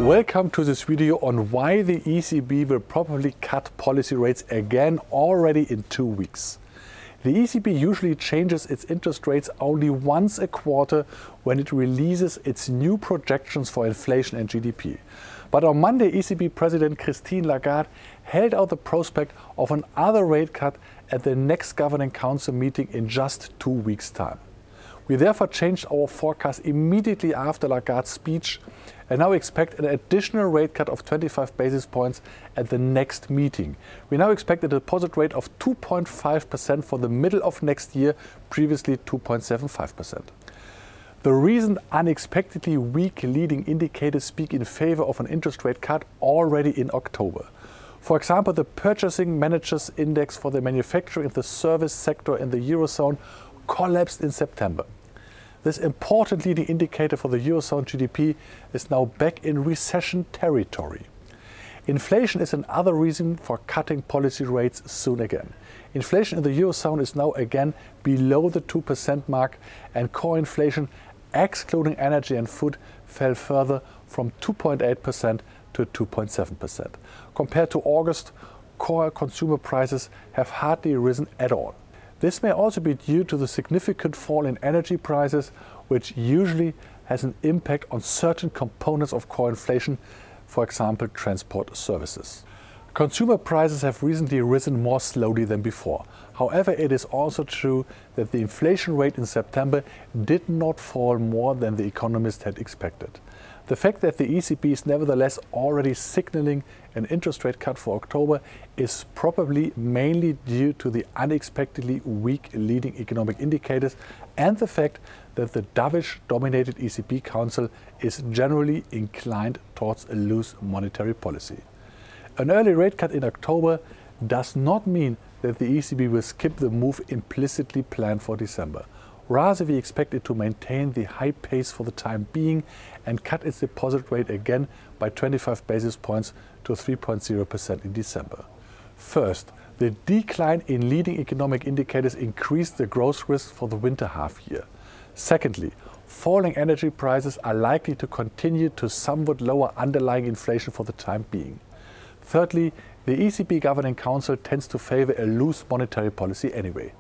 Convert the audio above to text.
Welcome to this video on why the ECB will probably cut policy rates again already in 2 weeks. The ECB usually changes its interest rates only once a quarter when it releases its new projections for inflation and GDP. But on Monday, ECB President Christine Lagarde held out the prospect of another rate cut at the next Governing Council meeting in just 2 weeks' time. We therefore changed our forecast immediately after Lagarde's speech and now expect an additional rate cut of 25 basis points at the next meeting. We now expect a deposit rate of 2.5% for the middle of next year, previously 2.75%. The recent unexpectedly weak leading indicators speak in favor of an interest rate cut already in October. For example, the Purchasing Managers' Index for the manufacturing and the service sector in the Eurozone collapsed in September. This important leading indicator for the Eurozone GDP is now back in recession territory. Inflation is another reason for cutting policy rates soon again. Inflation in the Eurozone is now again below the 2% mark, and core inflation, excluding energy and food, fell further from 2.8% to 2.7%. Compared to August, core consumer prices have hardly risen at all. This may also be due to the significant fall in energy prices, which usually has an impact on certain components of core inflation, for example, transport services. Consumer prices have recently risen more slowly than before. However, it is also true that the inflation rate in September did not fall more than the economists had expected. The fact that the ECB is nevertheless already signaling an interest rate cut for October is probably mainly due to the unexpectedly weak leading economic indicators and the fact that the dovish-dominated ECB Council is generally inclined towards a loose monetary policy. An early rate cut in October does not mean that the ECB will skip the move implicitly planned for December. Rather, we expect it to maintain the high pace for the time being and cut its deposit rate again by 25 basis points to 3.0% in December. First, the decline in leading economic indicators increased the growth risk for the winter half year. Secondly, falling energy prices are likely to continue to somewhat lower underlying inflation for the time being. Thirdly, the ECB Governing Council tends to favor a loose monetary policy anyway.